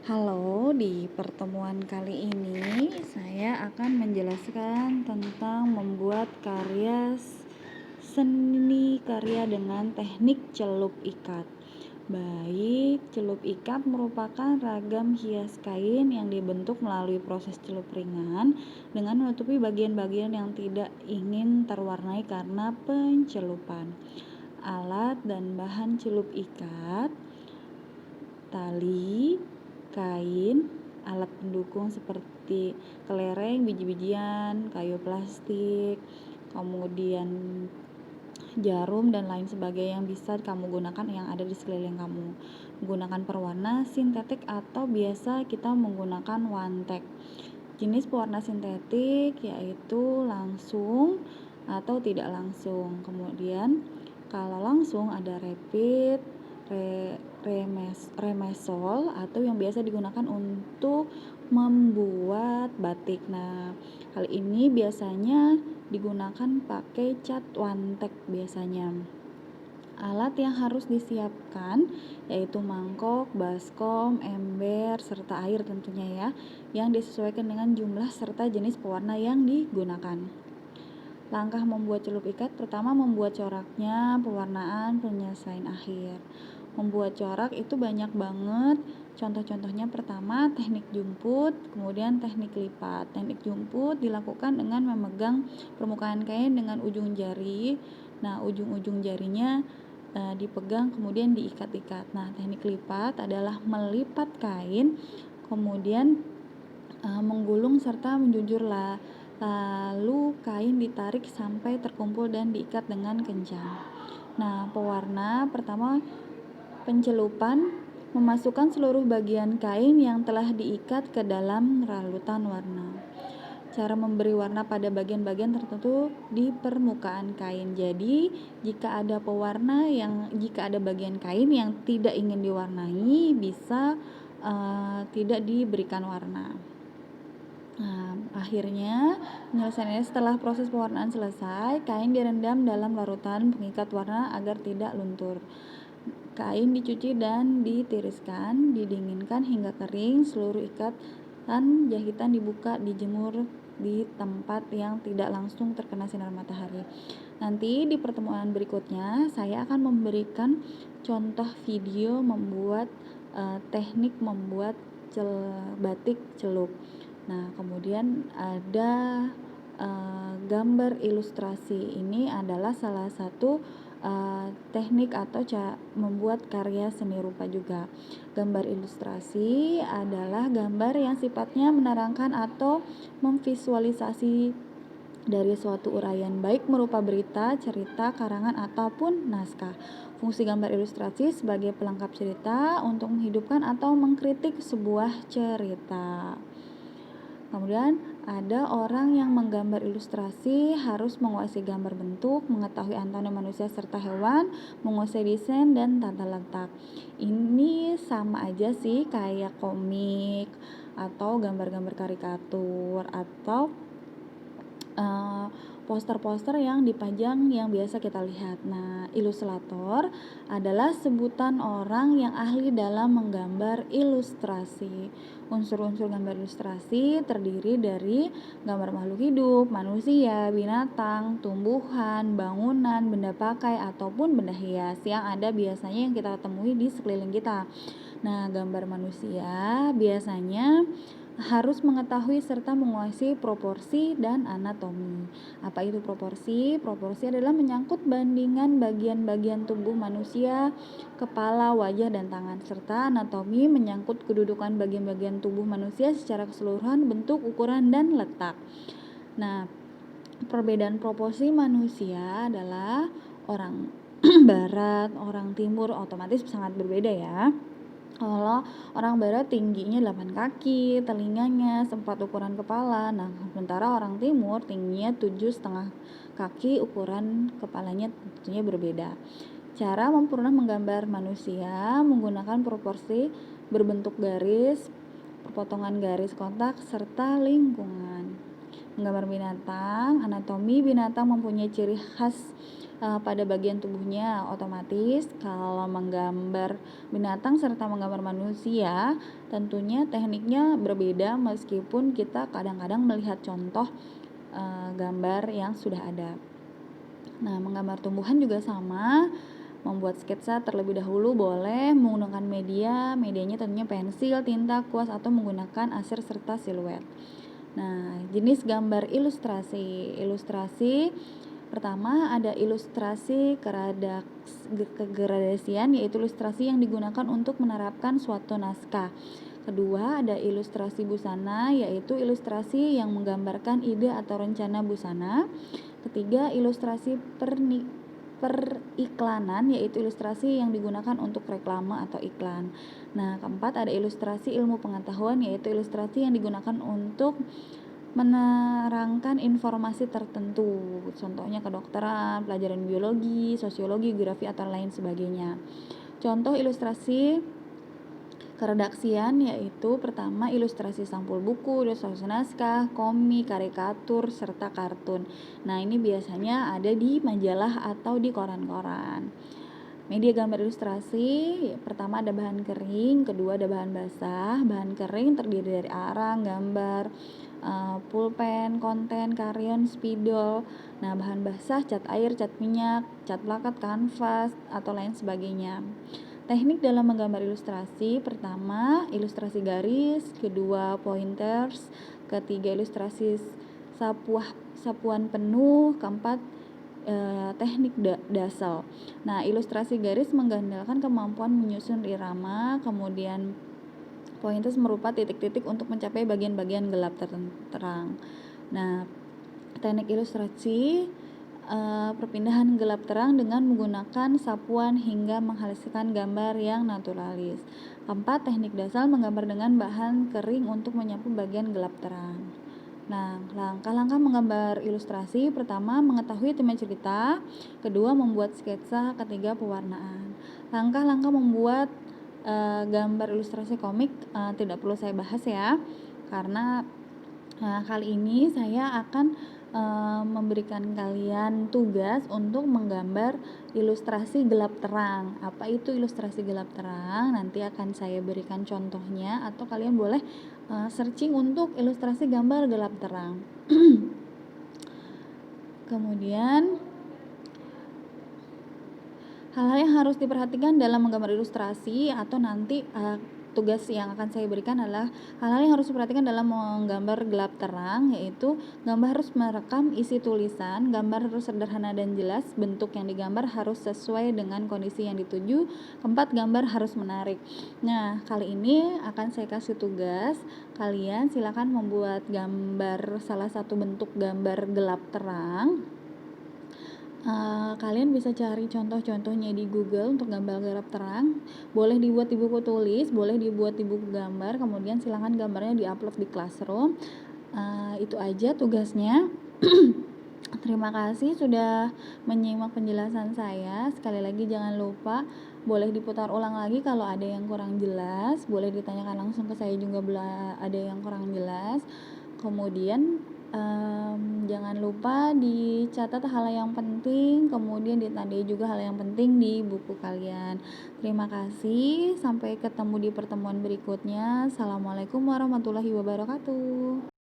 Halo, di pertemuan kali ini saya akan menjelaskan tentang membuat seni karya dengan teknik celup ikat. Baik, celup ikat merupakan ragam hias kain yang dibentuk melalui proses celup ringan dengan menutupi bagian-bagian yang tidak ingin terwarnai karena pencelupan. Alat dan bahan celup ikat: tali, kain, alat pendukung seperti kelereng, biji-bijian, kayu plastik, kemudian jarum dan lain sebagainya yang bisa kamu gunakan yang ada di sekeliling kamu. Menggunakan pewarna sintetik atau biasa kita menggunakan one-take. Jenis pewarna sintetik yaitu langsung atau tidak langsung. Kemudian kalau langsung ada rapid, remesol atau yang biasa digunakan untuk membuat batik. Nah, hal ini biasanya digunakan pakai cat one-take biasanya. Alat yang harus disiapkan yaitu mangkok, baskom, ember, serta air tentunya ya, yang disesuaikan dengan jumlah serta jenis pewarna yang digunakan. Langkah membuat celup ikat: pertama, membuat coraknya, pewarnaan, penyelesaian akhir. Membuat corak itu banyak banget. Contoh-contohnya: pertama, teknik jumput, kemudian teknik lipat. Teknik jumput dilakukan dengan memegang permukaan kain dengan ujung jari. Nah, ujung-ujung jarinya dipegang kemudian diikat-ikat. Nah, teknik lipat adalah melipat kain, kemudian menggulung serta menjunjur lalu kain ditarik sampai terkumpul dan diikat dengan kencang. Nah, pewarna: pertama, pencelupan, memasukkan seluruh bagian kain yang telah diikat ke dalam larutan warna. Cara memberi warna pada bagian-bagian tertentu di permukaan kain. Jadi, jika ada bagian kain yang tidak ingin diwarnai, bisa tidak diberikan warna. Nah, akhirnya penyelesaiannya setelah proses pewarnaan selesai, kain direndam dalam larutan pengikat warna agar tidak luntur. Kain dicuci dan ditiriskan, didinginkan hingga kering. Seluruh ikatan jahitan dibuka, dijemur di tempat yang tidak langsung terkena sinar matahari. Nanti di pertemuan berikutnya saya akan memberikan contoh video membuat teknik membuat batik celup. Nah, kemudian ada gambar ilustrasi. Ini adalah salah satu teknik atau membuat karya seni rupa juga. Gambar ilustrasi adalah gambar yang sifatnya menerangkan atau memvisualisasi dari suatu uraian, baik merupa berita, cerita, karangan, ataupun naskah. Fungsi gambar ilustrasi sebagai pelengkap cerita untuk menghidupkan atau mengkritik sebuah cerita. Kemudian ada orang yang menggambar ilustrasi harus menguasai gambar bentuk, mengetahui anatomi manusia serta hewan, menguasai desain dan tata letak. Ini sama aja sih kayak komik atau gambar-gambar karikatur atau poster-poster yang dipajang yang biasa kita lihat. Nah, ilustrator adalah sebutan orang yang ahli dalam menggambar ilustrasi. Unsur-unsur gambar ilustrasi terdiri dari gambar makhluk hidup, manusia, binatang, tumbuhan, bangunan, benda pakai ataupun benda hias yang ada biasanya yang kita temui di sekeliling kita. Nah, gambar manusia biasanya harus mengetahui serta menguasai proporsi dan anatomi. Apa itu proporsi? Proporsi adalah menyangkut bandingan bagian-bagian tubuh manusia, kepala, wajah, dan tangan, serta anatomi menyangkut kedudukan bagian-bagian tubuh manusia secara keseluruhan, bentuk, ukuran, dan letak. Nah, perbedaan proporsi manusia adalah orang barat, orang timur otomatis sangat berbeda ya. Kalau orang barat tingginya 8 kaki, telinganya 4 ukuran kepala. Nah, sementara orang timur tingginya 7,5 kaki, ukuran kepalanya tentunya berbeda. Cara sempurna menggambar manusia menggunakan proporsi berbentuk garis, perpotongan garis kotak, serta lingkungan. Menggambar binatang, anatomi binatang mempunyai ciri khas pada bagian tubuhnya. Otomatis kalau menggambar binatang serta menggambar manusia, tentunya tekniknya berbeda meskipun kita kadang-kadang melihat contoh gambar yang sudah ada. Nah, menggambar tumbuhan juga sama. Membuat sketsa terlebih dahulu boleh menggunakan medianya tentunya pensil, tinta, kuas, atau menggunakan arsir serta siluet. Nah, jenis gambar ilustrasi. Ilustrasi pertama ada ilustrasi kegradasian, yaitu ilustrasi yang digunakan untuk menerapkan suatu naskah. Kedua ada ilustrasi busana, yaitu ilustrasi yang menggambarkan ide atau rencana busana. Ketiga, ilustrasi periklanan, yaitu ilustrasi yang digunakan untuk reklame atau iklan. Nah, keempat ada ilustrasi ilmu pengetahuan, yaitu ilustrasi yang digunakan untuk menerangkan informasi tertentu, contohnya kedokteran, pelajaran biologi, sosiologi, geografi, atau lain sebagainya. Contoh ilustrasi keredaksian yaitu pertama ilustrasi sampul buku, ilustrasi naskah, komik, karikatur, serta kartun. Nah, ini biasanya ada di majalah atau di koran-koran. Media gambar ilustrasi, pertama ada bahan kering, kedua ada bahan basah. Bahan kering terdiri dari arang, gambar, pulpen, konten, karyon, spidol. Nah, bahan basah cat air, cat minyak, cat plakat, kanvas, atau lain sebagainya. Teknik dalam menggambar ilustrasi, pertama ilustrasi garis, kedua pointers, ketiga ilustrasi sapuan penuh, keempat teknik dasal. Nah, ilustrasi garis mengandalkan kemampuan menyusun irama, kemudian pointers merupakan titik-titik untuk mencapai bagian-bagian gelap terang. Nah, teknik ilustrasi perpindahan gelap terang dengan menggunakan sapuan hingga menghasilkan gambar yang naturalis. Keempat, teknik dasar menggambar dengan bahan kering untuk menyapu bagian gelap terang. Nah, langkah-langkah menggambar ilustrasi, pertama mengetahui tema cerita, kedua membuat sketsa, ketiga pewarnaan. Langkah-langkah membuat gambar ilustrasi komik tidak perlu saya bahas ya, karena kali ini saya akan memberikan kalian tugas untuk menggambar ilustrasi gelap terang. Apa itu ilustrasi gelap terang? Nanti akan saya berikan contohnya, atau kalian boleh searching untuk ilustrasi gambar gelap terang. Kemudian hal-hal yang harus diperhatikan dalam menggambar ilustrasi, atau nanti tugas yang akan saya berikan adalah hal-hal yang harus diperhatikan dalam menggambar gelap terang, yaitu gambar harus merekam isi tulisan, gambar harus sederhana dan jelas, bentuk yang digambar harus sesuai dengan kondisi yang dituju, keempat gambar harus menarik. Nah, kali ini akan saya kasih tugas, kalian silakan membuat gambar salah satu bentuk gambar gelap terang. Kalian bisa cari contoh-contohnya di Google untuk gambar gelap terang. Boleh dibuat di buku tulis, boleh dibuat di buku gambar, kemudian silakan gambarnya diupload di Classroom. Itu aja tugasnya. Terima kasih sudah menyimak penjelasan saya. Sekali lagi jangan lupa boleh diputar ulang lagi kalau ada yang kurang jelas, boleh ditanyakan langsung ke saya juga bila ada yang kurang jelas. Kemudian jangan lupa dicatat hal yang penting, kemudian ditandai juga hal yang penting di buku kalian. Terima kasih, sampai ketemu di pertemuan berikutnya. Assalamualaikum warahmatullahi wabarakatuh.